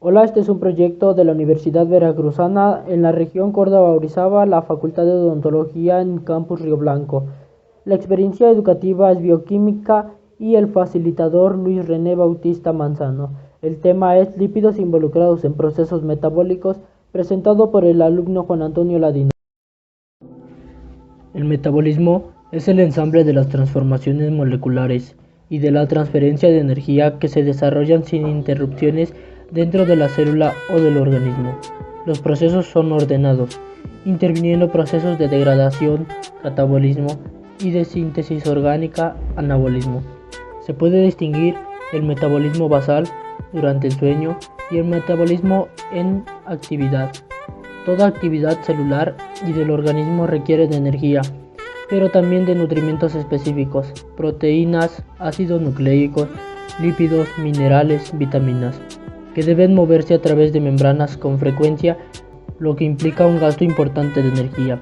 Hola, este es un proyecto de la Universidad Veracruzana en la región Córdoba-Orizaba, la Facultad de Odontología en Campus Río Blanco. La experiencia educativa es bioquímica y el facilitador Luis René Bautista Manzano. El tema es lípidos involucrados en procesos metabólicos, presentado por el alumno Juan Antonio Ladino. El metabolismo es el ensamble de las transformaciones moleculares y de la transferencia de energía que se desarrollan sin interrupciones dentro de la célula o del organismo. Los procesos son ordenados, interviniendo procesos de degradación, catabolismo y de síntesis orgánica, anabolismo. Se puede distinguir el metabolismo basal durante el sueño y el metabolismo en actividad. Toda actividad celular y del organismo requiere de energía, pero también de nutrimentos específicos, proteínas, ácidos nucleicos, lípidos, minerales, vitaminas, que deben moverse a través de membranas con frecuencia, lo que implica un gasto importante de energía.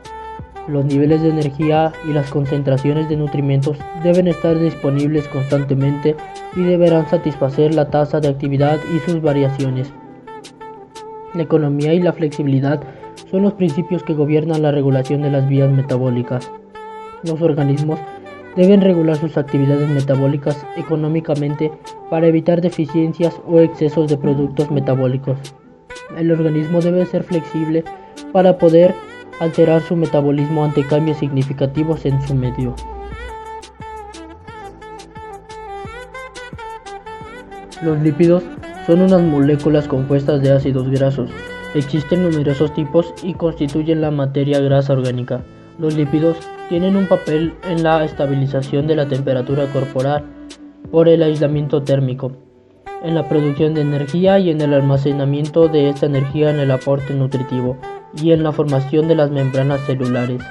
Los niveles de energía y las concentraciones de nutrimentos deben estar disponibles constantemente y deberán satisfacer la tasa de actividad y sus variaciones. La economía y la flexibilidad son los principios que gobiernan la regulación de las vías metabólicas. Los organismos deben regular sus actividades metabólicas económicamente para evitar deficiencias o excesos de productos metabólicos. El organismo debe ser flexible para poder alterar su metabolismo ante cambios significativos en su medio. Los lípidos son unas moléculas compuestas de ácidos grasos. Existen numerosos tipos y constituyen la materia grasa orgánica. Los lípidos tienen un papel en la estabilización de la temperatura corporal por el aislamiento térmico, en la producción de energía y en el almacenamiento de esta energía en el aporte nutritivo y en la formación de las membranas celulares.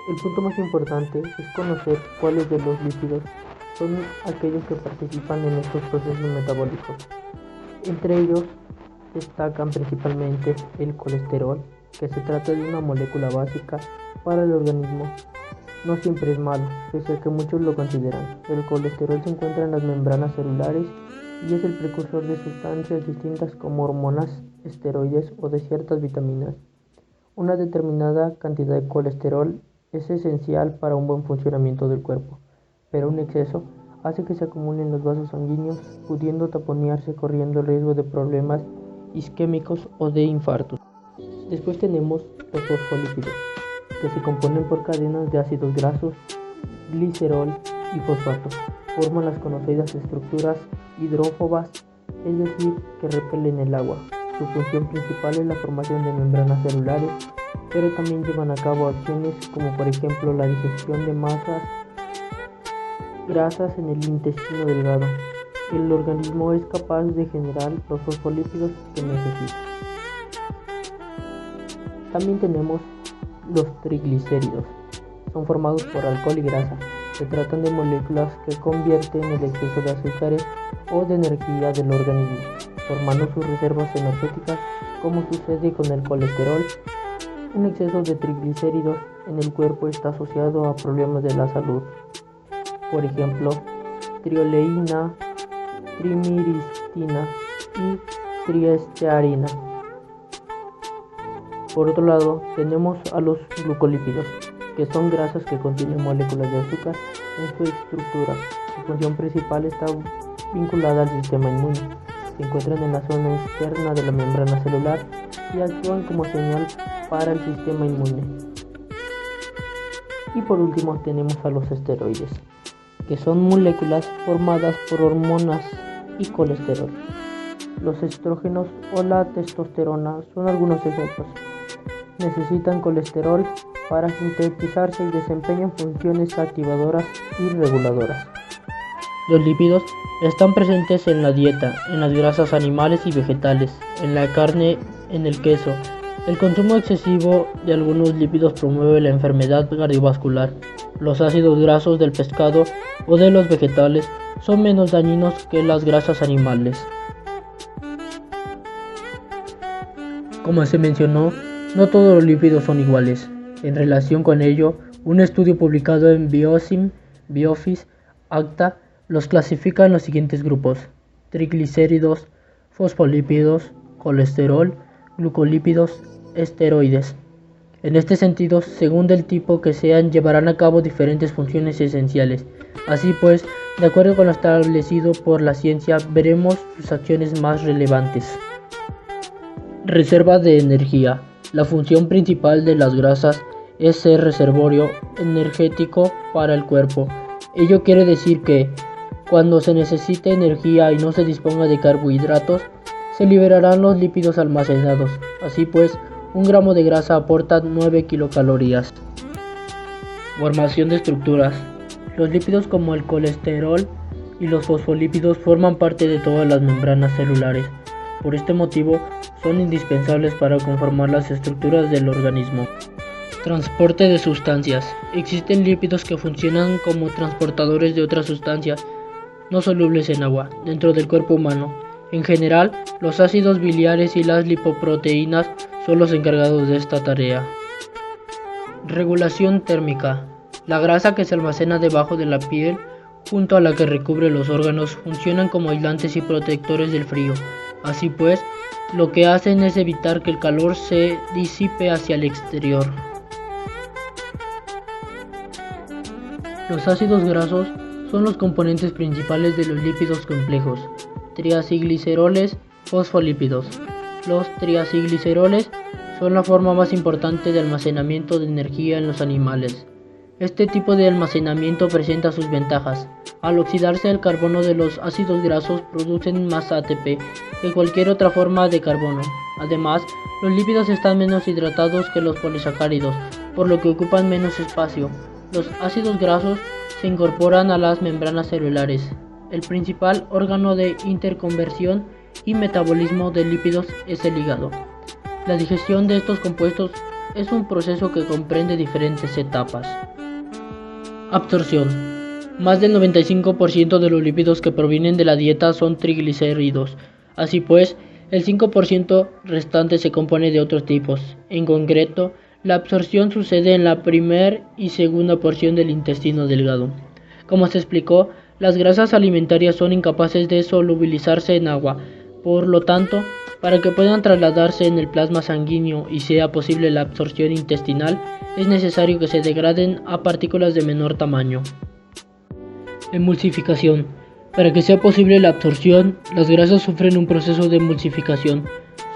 El punto más importante es conocer cuáles de los lípidos son aquellos que participan en estos procesos metabólicos. Entre ellos destacan principalmente el colesterol, que se trata de una molécula básica para el organismo. No siempre es malo, pese a que muchos lo consideran. El colesterol se encuentra en las membranas celulares y es el precursor de sustancias distintas como hormonas, esteroides o de ciertas vitaminas. Una determinada cantidad de colesterol es esencial para un buen funcionamiento del cuerpo, pero un exceso hace que se acumulen los vasos sanguíneos, pudiendo taponearse corriendo el riesgo de problemas isquémicos o de infartos. Después tenemos los fosfolípidos, que se componen por cadenas de ácidos grasos, glicerol y fosfato. Forman las conocidas estructuras hidrófobas, es decir, que repelen el agua. Su función principal es la formación de membranas celulares, pero también llevan a cabo acciones como por ejemplo la digestión de masas grasas en el intestino delgado. El organismo es capaz de generar los fosfolípidos que necesita. También tenemos los triglicéridos. Son formados por alcohol y grasa. Se tratan de moléculas que convierten el exceso de azúcares o de energía del organismo, formando sus reservas energéticas, como sucede con el colesterol. Un exceso de triglicéridos en el cuerpo está asociado a problemas de la salud. Por ejemplo, trioleína, trimiristina y triestearina. Por otro lado, tenemos a los glucolípidos, que son grasas que contienen moléculas de azúcar en su estructura. Su función principal está vinculada al sistema inmune. Se encuentran en la zona externa de la membrana celular y actúan como señal para el sistema inmune. Y por último tenemos a los esteroides, que son moléculas formadas por hormonas y colesterol. Los estrógenos o la testosterona son algunos ejemplos. Necesitan colesterol para sintetizarse y desempeñan funciones activadoras y reguladoras. Los lípidos están presentes en la dieta, en las grasas animales y vegetales, en la carne, en el queso. El consumo excesivo de algunos lípidos promueve la enfermedad cardiovascular. Los ácidos grasos del pescado o de los vegetales son menos dañinos que las grasas animales. Como se mencionó, no todos los lípidos son iguales. En relación con ello, un estudio publicado en Biofis Acta los clasifica en los siguientes grupos: triglicéridos, fosfolípidos, colesterol, glucolípidos, esteroides. En este sentido, según el tipo que sean, llevarán a cabo diferentes funciones esenciales. Así pues, de acuerdo con lo establecido por la ciencia, veremos sus acciones más relevantes. Reserva de energía. La función principal de las grasas es ser reservorio energético para el cuerpo. Ello quiere decir que, cuando se necesite energía y no se disponga de carbohidratos, se liberarán los lípidos almacenados. Así pues, 1 gramo de grasa aporta 9 kilocalorías. Formación de estructuras. Los lípidos como el colesterol y los fosfolípidos forman parte de todas las membranas celulares. Por este motivo, son indispensables para conformar las estructuras del organismo. Transporte de sustancias. Existen lípidos que funcionan como transportadores de otras sustancias no solubles en agua dentro del cuerpo humano. En general, los ácidos biliares y las lipoproteínas son los encargados de esta tarea. Regulación térmica. La grasa que se almacena debajo de la piel, junto a la que recubre los órganos, funcionan como aislantes y protectores del frío. Así pues, lo que hacen es evitar que el calor se disipe hacia el exterior. Los ácidos grasos son los componentes principales de los lípidos complejos, triacilgliceroles, fosfolípidos. Los triacilgliceroles son la forma más importante de almacenamiento de energía en los animales. Este tipo de almacenamiento presenta sus ventajas. Al oxidarse el carbono de los ácidos grasos producen más ATP que cualquier otra forma de carbono. Además, los lípidos están menos hidratados que los polisacáridos, por lo que ocupan menos espacio. Los ácidos grasos se incorporan a las membranas celulares. El principal órgano de interconversión y metabolismo de lípidos es el hígado. La digestión de estos compuestos es un proceso que comprende diferentes etapas. Absorción. Más del 95% de los lípidos que provienen de la dieta son triglicéridos. Así pues, el 5% restante se compone de otros tipos. En concreto, la absorción sucede en la primera y segunda porción del intestino delgado. Como se explicó, las grasas alimentarias son incapaces de solubilizarse en agua. Por lo tanto, para que puedan trasladarse en el plasma sanguíneo y sea posible la absorción intestinal, es necesario que se degraden a partículas de menor tamaño. Emulsificación. Para que sea posible la absorción, las grasas sufren un proceso de emulsificación.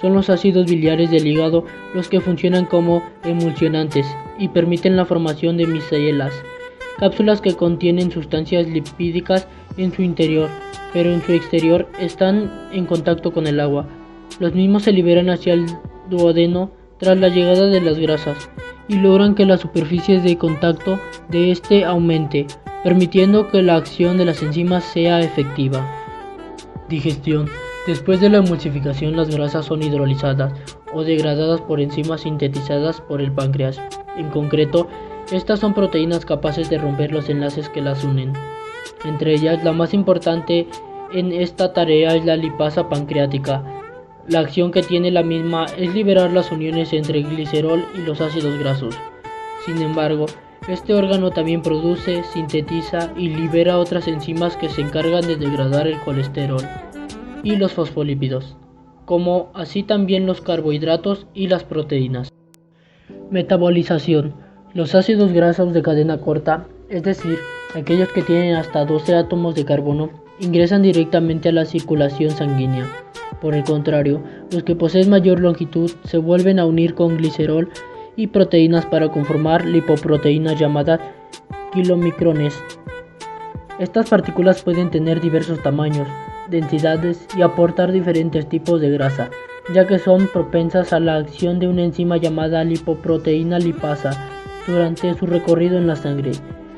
Son los ácidos biliares del hígado los que funcionan como emulsionantes y permiten la formación de micelas, cápsulas que contienen sustancias lipídicas en su interior, pero en su exterior están en contacto con el agua. Los mismos se liberan hacia el duodeno tras la llegada de las grasas y logran que la superficie de contacto de este aumente, permitiendo que la acción de las enzimas sea efectiva. Digestión. Después de la emulsificación, las grasas son hidrolizadas o degradadas por enzimas sintetizadas por el páncreas. En concreto, estas son proteínas capaces de romper los enlaces que las unen. Entre ellas, la más importante en esta tarea es la lipasa pancreática. La acción que tiene la misma es liberar las uniones entre el glicerol y los ácidos grasos. Sin embargo, este órgano también produce, sintetiza y libera otras enzimas que se encargan de degradar el colesterol y los fosfolípidos, como así también los carbohidratos y las proteínas. Metabolización. Los ácidos grasos de cadena corta, es decir, aquellos que tienen hasta 12 átomos de carbono, ingresan directamente a la circulación sanguínea. Por el contrario, los que poseen mayor longitud se vuelven a unir con glicerol y proteínas para conformar lipoproteínas llamadas kilomicrones. Estas partículas pueden tener diversos tamaños, densidades y aportar diferentes tipos de grasa, ya que son propensas a la acción de una enzima llamada lipoproteína lipasa durante su recorrido en la sangre.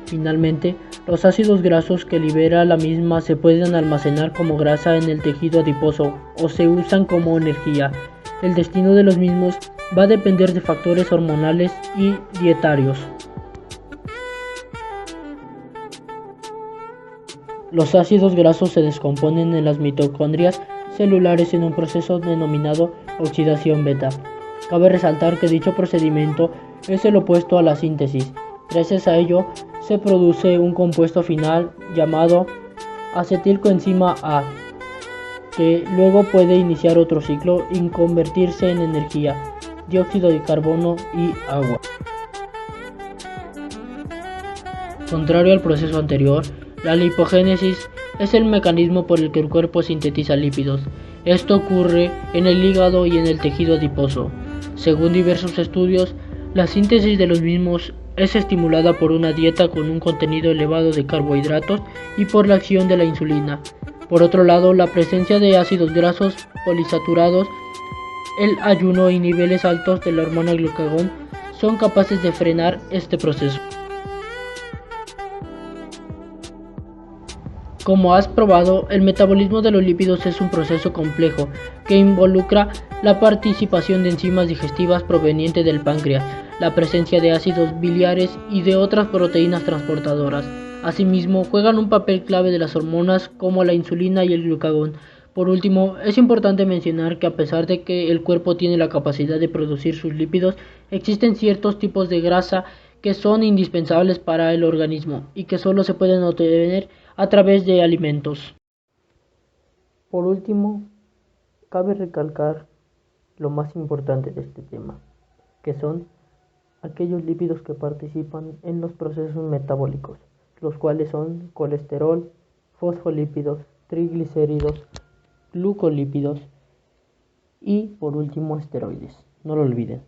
Finalmente, los ácidos grasos que libera la misma se pueden almacenar como grasa en el tejido adiposo o se usan como energía. El destino de los mismos va a depender de factores hormonales y dietarios. Los ácidos grasos se descomponen en las mitocondrias celulares en un proceso denominado oxidación beta. Cabe resaltar que dicho procedimiento es el opuesto a la síntesis. Gracias a ello, se produce un compuesto final llamado acetilcoenzima A. que luego puede iniciar otro ciclo y convertirse en energía, dióxido de carbono y agua. Contrario al proceso anterior, la lipogénesis es el mecanismo por el que el cuerpo sintetiza lípidos. Esto ocurre en el hígado y en el tejido adiposo. Según diversos estudios, la síntesis de los mismos es estimulada por una dieta con un contenido elevado de carbohidratos y por la acción de la insulina. Por otro lado, la presencia de ácidos grasos polisaturados, el ayuno y niveles altos de la hormona glucagón son capaces de frenar este proceso. Como has probado, el metabolismo de los lípidos es un proceso complejo que involucra la participación de enzimas digestivas provenientes del páncreas, la presencia de ácidos biliares y de otras proteínas transportadoras. Asimismo, juegan un papel clave de las hormonas como la insulina y el glucagón. Por último, es importante mencionar que a pesar de que el cuerpo tiene la capacidad de producir sus lípidos, existen ciertos tipos de grasa que son indispensables para el organismo y que solo se pueden obtener a través de alimentos. Por último, cabe recalcar lo más importante de este tema, que son aquellos lípidos que participan en los procesos metabólicos, los cuales son colesterol, fosfolípidos, triglicéridos, glucolípidos y por último esteroides. No lo olviden.